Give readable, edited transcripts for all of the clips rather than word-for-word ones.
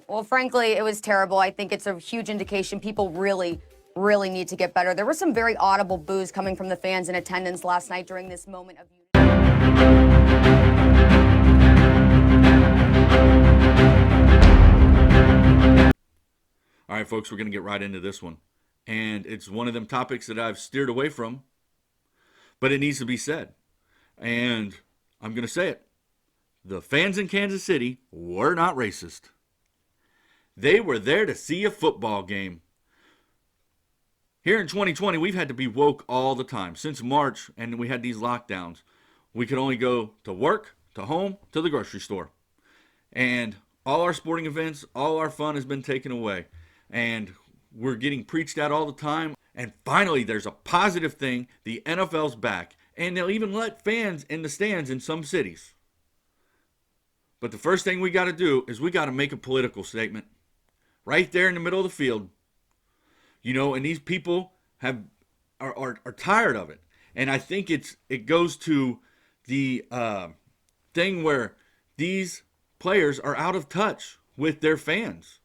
Well, frankly, it was terrible. I think it's a huge indication people really, really need to get better. There was some very audible boos coming from the fans in attendance last night during this moment of unity. All right, folks, we're going to get right into this one. And it's one of them topics that I've steered away from, but it needs to be said. And I'm going to say it. The fans in Kansas City were not racist. They were there to see a football game. Here in 2020, we've had to be woke all the time. Since March, and we had these lockdowns, we could only go to work, to home, to the grocery store. And all our sporting events, all our fun has been taken away. And we're getting preached at all the time. And finally, there's a positive thing. The NFL's back. And they'll even let fans in the stands in some cities. But the first thing we got to do is we got to make a political statement. Right there in the middle of the field. You know, and these people are tired of it. And I think it goes to the thing where these players are out of touch with their fans.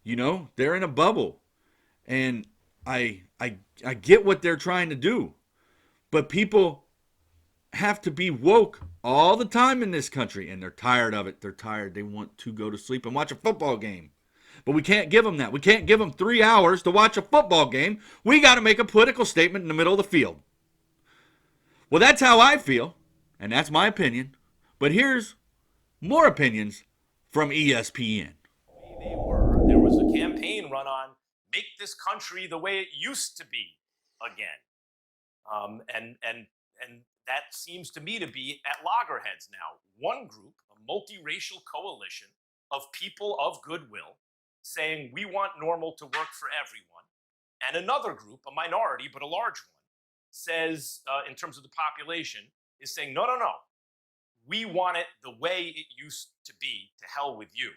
You know, they're in a bubble. And I get what they're trying to do. But people have to be woke all the time in this country. And they're tired of it. They're tired. They want to go to sleep and watch a football game. But we can't give them that. We can't give them 3 hours to watch a football game. We got to make a political statement in the middle of the field. Well, that's how I feel. And that's my opinion. But here's more opinions from ESPN. There was a campaign run on make this country the way it used to be again. And that seems to me to be at loggerheads now. One group, a multiracial coalition of people of goodwill, saying we want normal to work for everyone. And another group, a minority but a large one, says, in terms of the population, is saying, no. We want it the way it used to be, to hell with you.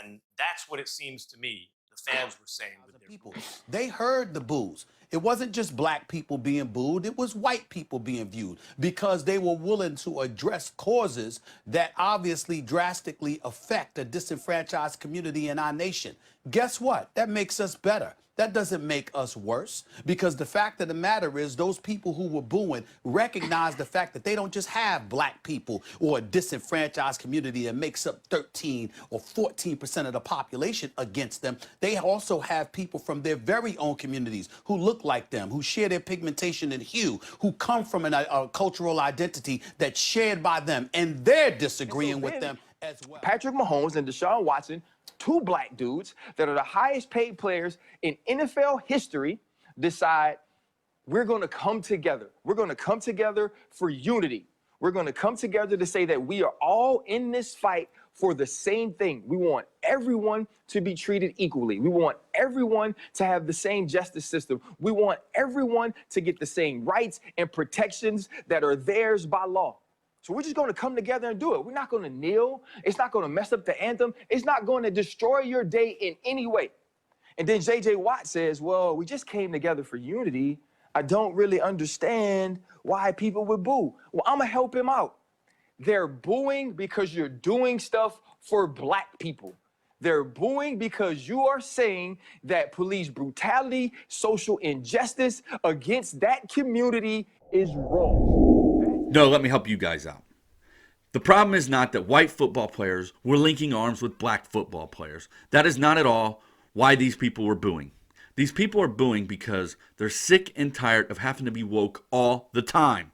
And that's what it seems to me the fans were saying with their people. They heard the boos. It wasn't just black people being booed, it was white people being viewed because they were willing to address causes that obviously drastically affect a disenfranchised community in our nation. Guess what? That makes us better. That doesn't make us worse, because the fact of the matter is those people who were booing recognize the fact that they don't just have black people or a disenfranchised community that makes up 13 or 14% of the population against them. They also have people from their very own communities who look like them, who share their pigmentation and hue, who come from a cultural identity that's shared by them, and they're disagreeing with them as well. Patrick Mahomes and Deshaun Watson, two black dudes that are the highest paid players in NFL history, decide we're going to come together. We're going to come together for unity. We're going to come together to say that we are all in this fight for the same thing. We want everyone to be treated equally. We want everyone to have the same justice system. We want everyone to get the same rights and protections that are theirs by law. So we're just going to come together and do it. We're not going to kneel. It's not going to mess up the anthem. It's not going to destroy your day in any way. And then J.J. Watt says, well, we just came together for unity. I don't really understand why people would boo. Well, I'm going to help him out. They're booing because you're doing stuff for black people. They're booing because you are saying that police brutality, social injustice against that community is wrong. No, let me help you guys out. The problem is not that white football players were linking arms with black football players. That is not at all why these people were booing. These people are booing because they're sick and tired of having to be woke all the time.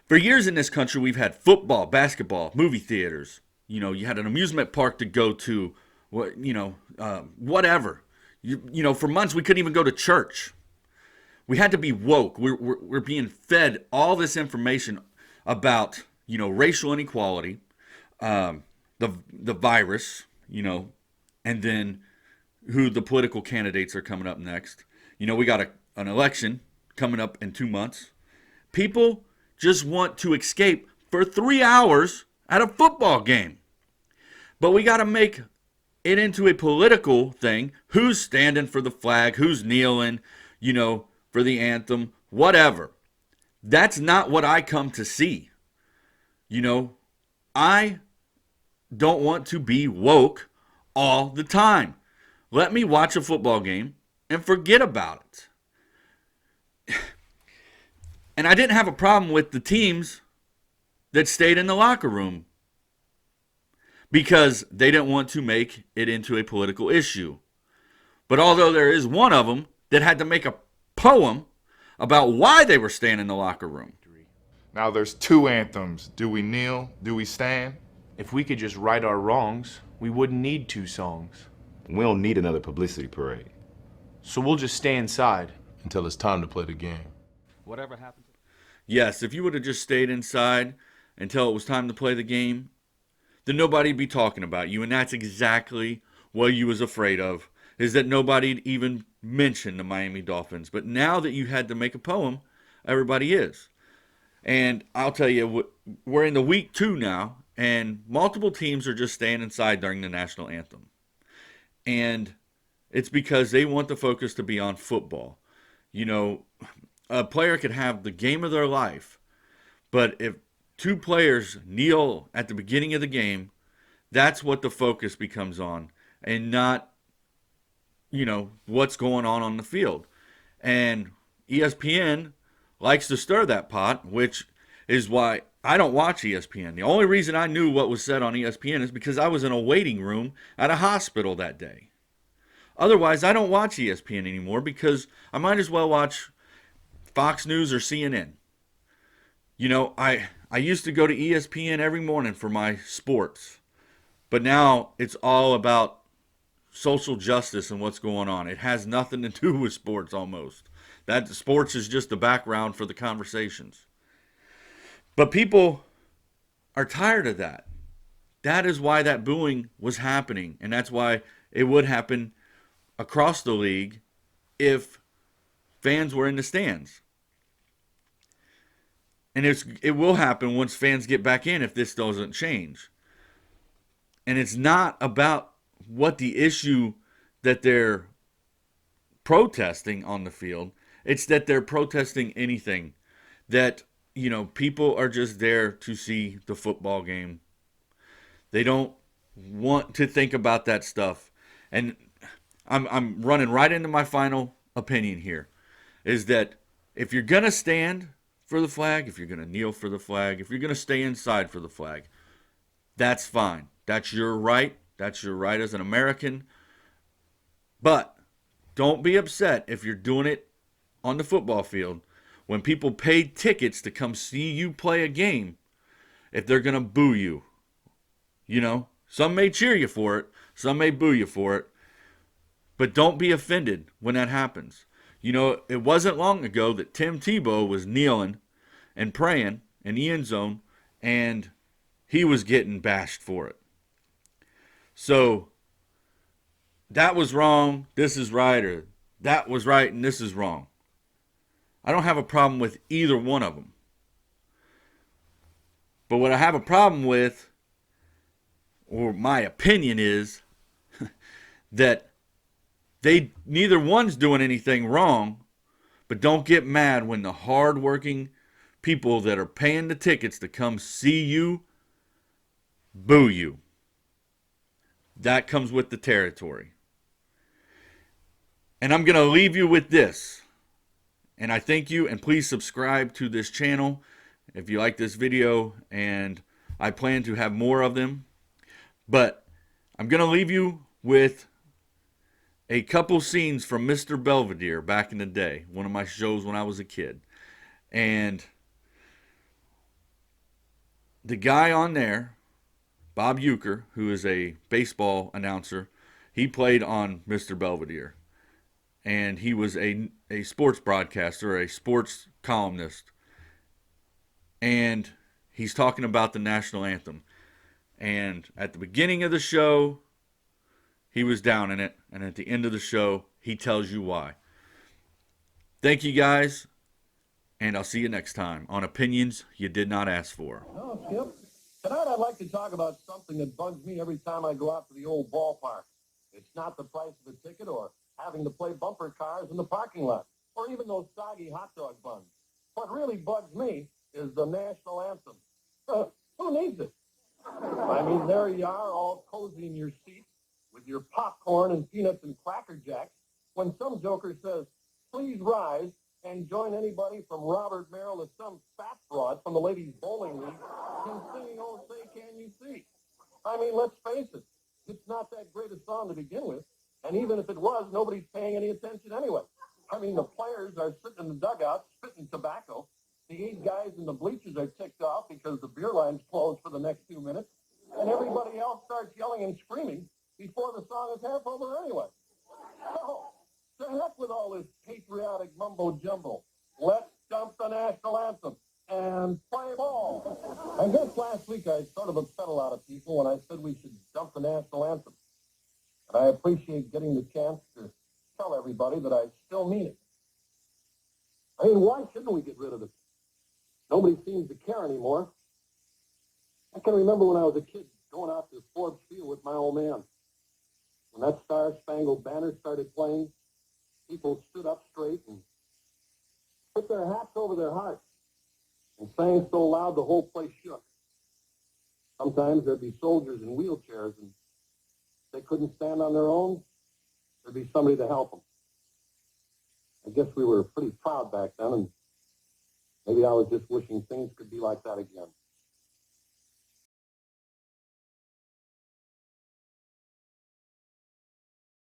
For years in this country, we've had football, basketball, movie theaters. You know, you had an amusement park to go to, whatever. You know, for months we couldn't even go to church. We had to be woke. We're being fed all this information about, you know, racial inequality, the virus, you know, and then who the political candidates are coming up next. You know, we got an election coming up in 2 months. People just want to escape for 3 hours at a football game. But we got to make it into a political thing. Who's standing for the flag? Who's kneeling? You know, for the anthem, whatever. That's not what I come to see. You know, I don't want to be woke all the time. Let me watch a football game and forget about it. And I didn't have a problem with the teams that stayed in the locker room because they didn't want to make it into a political issue. But although there is one of them that had to make a poem about why they were staying in the locker room. Now there's two anthems. Do we kneel? Do we stand? If we could just right our wrongs, we wouldn't need two songs. We don't need another publicity parade. So we'll just stay inside. Until it's time to play the game. Whatever happens. Yes, if you would have just stayed inside until it was time to play the game, then nobody'd be talking about you. And that's exactly what you was afraid of, is that nobody'd even mention the Miami Dolphins. But now that you had to make a poem, everybody is. And I'll tell you, we're in the week 2 now, and multiple teams are just staying inside during the national anthem. And it's because they want the focus to be on football. You know, a player could have the game of their life, but if 2 players kneel at the beginning of the game, that's what the focus becomes on, and not, you know, what's going on the field. And ESPN likes to stir that pot, which is why I don't watch ESPN. The only reason I knew what was said on ESPN is because I was in a waiting room at a hospital that day. Otherwise, I don't watch ESPN anymore because I might as well watch Fox News or CNN. You know, I used to go to ESPN every morning for my sports, but now it's all about social justice and what's going on. It has nothing to do with sports almost. That sports is just the background for the conversations. But people are tired of that. That is why that booing was happening, and that's why it would happen across the league if fans were in the stands. And it will happen once fans get back in if this doesn't change. And it's not about what the issue that they're protesting on the field. It's that they're protesting anything. That, you know, people are just there to see the football game. They don't want to think about that stuff. And I'm running right into my final opinion here, is that if you're going to stand for the flag, if you're going to kneel for the flag, if you're going to stay inside for the flag, that's fine. That's your right. That's your right as an American. But don't be upset if you're doing it on the football field when people paid tickets to come see you play a game, if they're going to boo you. You know, some may cheer you for it, some may boo you for it. But don't be offended when that happens. You know, it wasn't long ago that Tim Tebow was kneeling and praying in the end zone, and he was getting bashed for it. So that was wrong, this is right, or that was right and this is wrong. I don't have a problem with either one of them. But what I have a problem with, or my opinion is, that neither one's doing anything wrong, but don't get mad when the hard-working people that are paying the tickets to come see you boo you. That comes with the territory. And I'm going to leave you with this. And I thank you, and please subscribe to this channel if you like this video, and I plan to have more of them. But I'm going to leave you with a couple scenes from Mr. Belvedere back in the day, one of my shows when I was a kid. And the guy on there, Bob Uecker, who is a baseball announcer, he played on Mr. Belvedere. And he was a sports broadcaster, a sports columnist. And he's talking about the national anthem. And at the beginning of the show, he was down in it. And at the end of the show, he tells you why. Thank you, guys. And I'll see you next time on Opinions You Did Not Ask For. Oh, Skip. Tonight I'd like to talk about something that bugs me every time I go out to the old ballpark. It's not the price of the ticket or having to play bumper cars in the parking lot, or even those soggy hot dog buns. What really bugs me is the national anthem. Who needs it? I mean, there you are, all cozy in your seats, with your popcorn and peanuts and Cracker Jacks when some joker says, please rise and join anybody from Robert Merrill to some fat fraud from the Ladies Bowling League in singing Oh Say Can You See. I mean, let's face it, it's not that great a song to begin with, and even if it was, nobody's paying any attention anyway. I mean, the players are sitting in the dugout spitting tobacco. The 8 guys in the bleachers are ticked off because the beer line's closed for the next few minutes, and everybody else starts yelling and screaming before the song is half over anyway. So, to heck with all this patriotic mumbo-jumbo. Let's dump the national anthem and play ball. I guess last week I sort of upset a lot of people when I said we should dump the national anthem. And I appreciate getting the chance to tell everybody that I still mean it. I mean, why shouldn't we get rid of it? Nobody seems to care anymore. I can remember when I was a kid going out to Forbes Field with my old man. When that Star-Spangled Banner started playing, people stood up straight and put their hats over their hearts and sang so loud the whole place shook. Sometimes there'd be soldiers in wheelchairs, and if they couldn't stand on their own, there'd be somebody to help them. I guess we were pretty proud back then, and maybe I was just wishing things could be like that again.